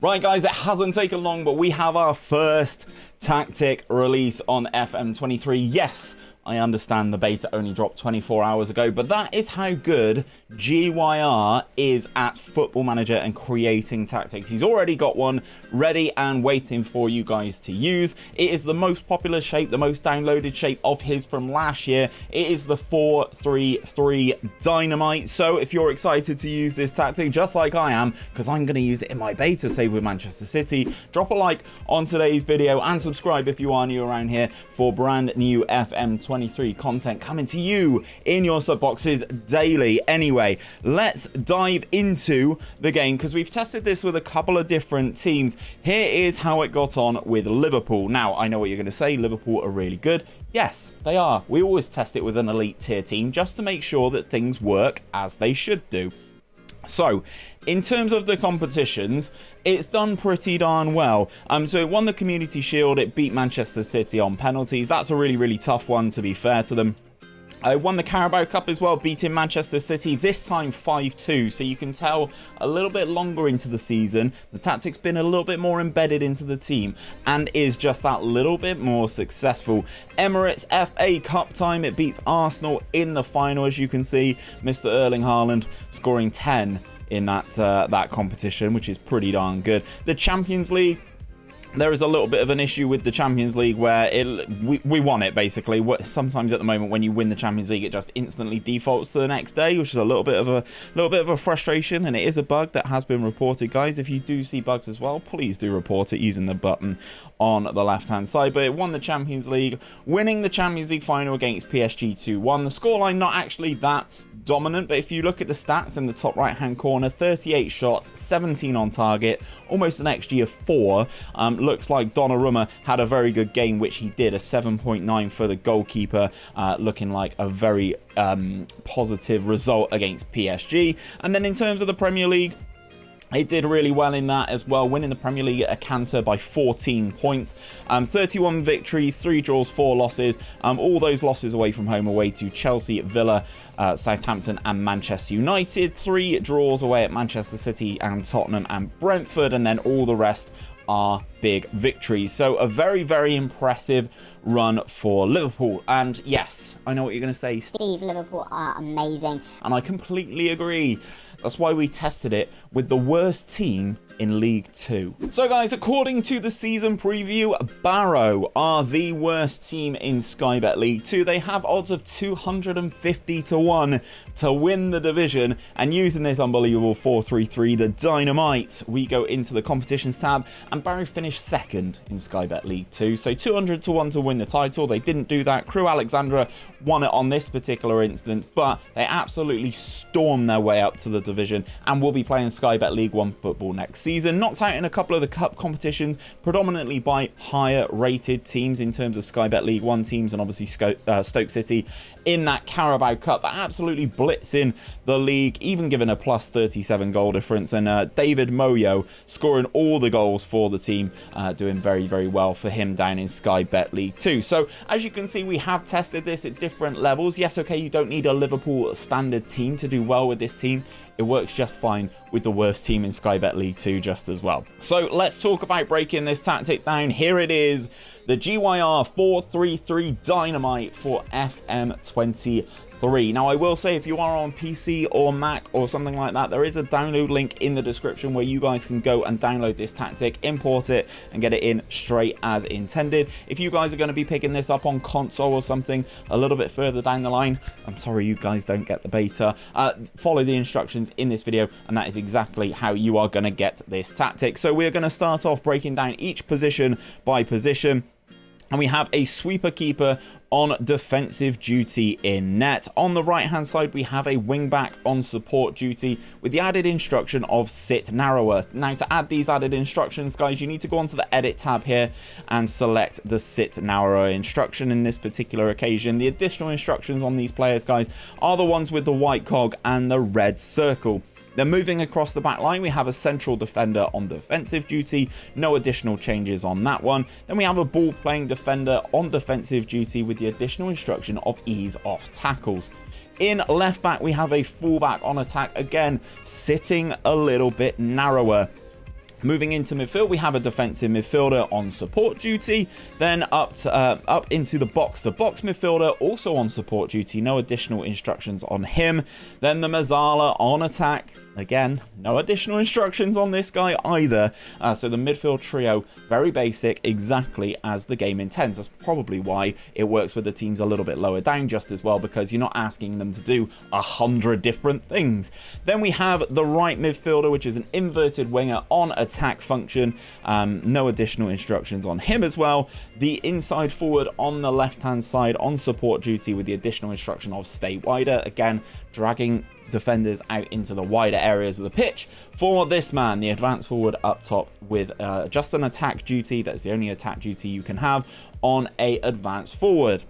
Right guys, it hasn't taken long, but we have our first tactic release on FM23. Yes, I understand the beta only dropped 24 hours ago, but that is how good GYR is at Football Manager and creating tactics. He's already got one ready and waiting for you guys to use. It is the most popular shape, the most downloaded shape of his from last year. It is the 4-3-3 Dynamite. So if you're excited to use this tactic, just like I am, because I'm going to use it in my beta save with Manchester City, drop a like on today's video and subscribe if you are new around here for brand new FM23 content coming to you in your sub boxes daily. Anyway, let's dive into the game because we've tested this with a couple of different teams. Here is how it got on with Liverpool. Now, I know what you're going to say, Liverpool are really good. Yes, they are. We always test it with an elite tier team just to make sure that things work as they should do. So, in terms of the competitions, it's done pretty darn well. So it won the Community Shield, it beat Manchester City on penalties. That's a really tough one, to be fair to them. I won the Carabao Cup as well, beating Manchester City, this time 5-2. So you can tell a little bit longer into the season, the tactic's been a little bit more embedded into the team and is just that little bit more successful. Emirates FA Cup time, it beats Arsenal in the final, as you can see. Mr. Erling Haaland scoring 10 in that competition, which is pretty darn good. The Champions League, there is a little bit of an issue with the Champions League where we won it basically. Sometimes at the moment when you win the Champions League, it just instantly defaults to the next day, which is a little bit of a frustration, and it is a bug that has been reported, guys. If you do see bugs as well, please do report it using the button on the left hand side. But it won the Champions League, winning the Champions League final against PSG 2-1. The scoreline not actually that dominant, but if you look at the stats in the top right hand corner, 38 shots, 17 on target, almost an XG of 4. Looks like Donnarumma had a very good game, which he did, a 7.9 for the goalkeeper, looking like a very positive result against PSG. And then in terms of the Premier League, it did really well in that as well, winning the Premier League at a canter by 14 points. 31 victories, 3 draws, 4 losses. All those losses away from home, away to Chelsea, Villa, Southampton and Manchester United. 3 draws away at Manchester City and Tottenham and Brentford, and then all the rest are big victories. So a very impressive run for Liverpool. And yes, I know what you're going to say, Steve, Liverpool are amazing. And I completely agree. That's why we tested it with the worst team in League 2. So guys, according to the season preview, Barrow are the worst team in Sky Bet League 2. They have odds of 250 to 1 to win the division, and using this unbelievable 4-3-3, the Dynamite, we go into the competitions tab, and Barrow finished second in Sky Bet League 2, so 200 to 1 to win the title. They didn't do that. Crew Alexandra won it on this particular instance, but they absolutely stormed their way up to the division and will be playing Sky Bet League 1 football next season. Knocked out in a couple of the cup competitions, predominantly by higher rated teams in terms of Sky Bet League 1 teams, and obviously Stoke City in that Carabao Cup, but absolutely blitzing the league, even given a plus 37 goal difference, and David Moyo scoring all the goals for the team, doing very well for him down in Sky Bet League 2. So as you can see, we have tested this at different levels. Yes, okay, you don't need a Liverpool standard team to do well with this team. It works just fine with the worst team in Sky Bet League 2 just as well. So let's talk about breaking this tactic down. Here it is, the GYR 4-3-3 Dynamite for FM23. Now, I will say, if you are on PC or Mac or something like that, there is a download link in the description where you guys can go and download this tactic, import it, and get it in straight as intended. If you guys are going to be picking this up on console or something a little bit further down the line, I'm sorry you guys don't get the beta. Follow the instructions in this video, and that is exactly how you are going to get this tactic. So we're going to start off breaking down each position by position. And we have a sweeper keeper on defensive duty in net. On the right hand side, we have a wing back on support duty with the added instruction of sit narrower. Now, to add these added instructions, guys, you need to go onto the edit tab here and select the sit narrower instruction. In this particular occasion, the additional instructions on these players, guys, are the ones with the white cog and the red circle. Then moving across the back line, we have a central defender on defensive duty. No additional changes on that one. Then we have a ball playing defender on defensive duty with the additional instruction of ease off tackles. In left back, we have a fullback on attack, again, sitting a little bit narrower. Moving into midfield, we have a defensive midfielder on support duty. Then up into the box-to-box midfielder, also on support duty. No additional instructions on him. Then the Mezzala on attack. Again, no additional instructions on this guy either. So the midfield trio, very basic, exactly as the game intends. That's probably why it works with the teams a little bit lower down just as well, because you're not asking them to do 100 different things. Then we have the right midfielder, which is an inverted winger on attack function. No additional instructions on him as well. The inside forward on the left-hand side on support duty with the additional instruction of stay wider. Again, dragging defenders out into the wider areas of the pitch. For this man, the advanced forward up top with just an attack duty. That's the only attack duty you can have on a advanced forward.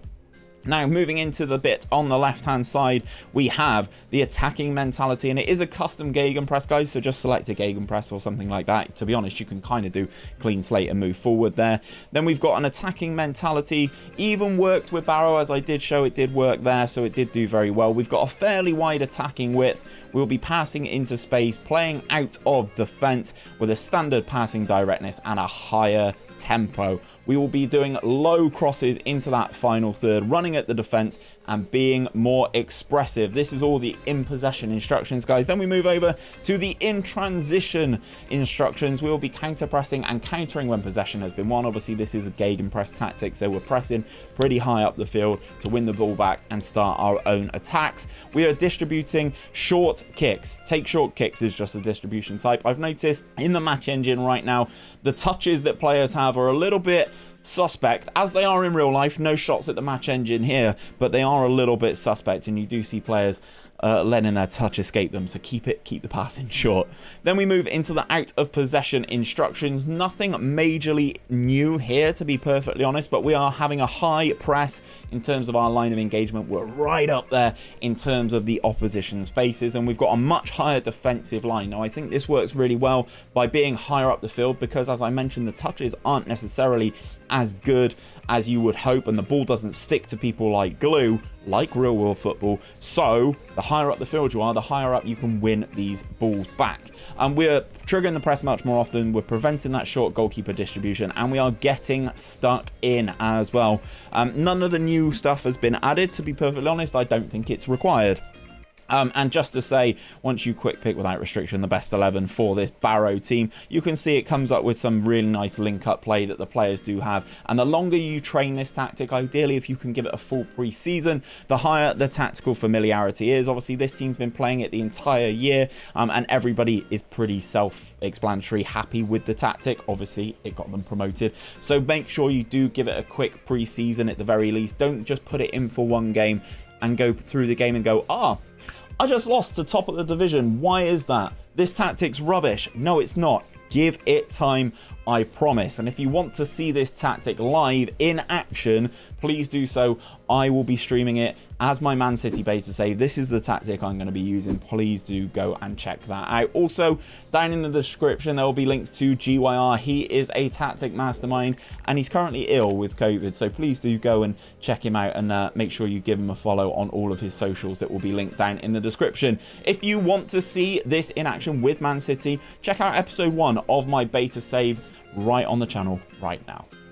Now, moving into the bit on the left-hand side, we have the attacking mentality, and it is a custom gegenpress, guys, so just select a gegenpress or something like that. To be honest, you can kind of do clean slate and move forward there. Then we've got an attacking mentality, even worked with Barrow, as I did show, it did work there, so it did do very well. We've got a fairly wide attacking width. We'll be passing into space, playing out of defense with a standard passing directness and a higher tempo. We will be doing low crosses into that final third, running at the defense and being more expressive. This is all the in possession instructions, guys. Then we move over to the in transition instructions. We will be counter pressing and countering when possession has been won. Obviously, this is a gegenpress tactic, so we're pressing pretty high up the field to win the ball back and start our own attacks. We are distributing short kicks. Take short kicks is just a distribution type. I've noticed in the match engine right now, the touches that players have are a little bit suspect, as they are in real life. No shots at the match engine here, but they are a little bit suspect, and you do see players letting their touch escape them, so keep the passing short. Then we move into the out of possession instructions. Nothing majorly new here, to be perfectly honest, but we are having a high press in terms of our line of engagement. We're right up there in terms of the opposition's faces, and we've got a much higher defensive line. Now, I think this works really well by being higher up the field, because as I mentioned, the touches aren't necessarily as good as you would hope, and the ball doesn't stick to people like glue, like real world football. So the higher up the field you are, the higher up you can win these balls back. And we're triggering the press much more often. We're preventing that short goalkeeper distribution, and we are getting stuck in as well. None of the new stuff has been added, to be perfectly honest. I don't think it's required. And just to say, once you quick pick without restriction the best 11 for this Barrow team, you can see it comes up with some really nice link-up play that the players do have. And the longer you train this tactic, ideally if you can give it a full pre-season, the higher the tactical familiarity is. Obviously, this team's been playing it the entire year, and everybody is pretty self-explanatory, happy with the tactic. Obviously, it got them promoted. So make sure you do give it a quick pre-season at the very least. Don't just put it in for one game and go through the game and go, I just lost to top of the division. Why is that? This tactic's rubbish. No, it's not. Give it time, I promise. And if you want to see this tactic live in action, please do so. I will be streaming it as my Man City beta say. This is the tactic I'm going to be using. Please do go and check that out. Also, down in the description, there will be links to GYR. He is a tactic mastermind, and he's currently ill with COVID. So please do go and check him out, and make sure you give him a follow on all of his socials that will be linked down in the description. If you want to see this in action with Man City, check out episode 1 of my beta save right on the channel right now.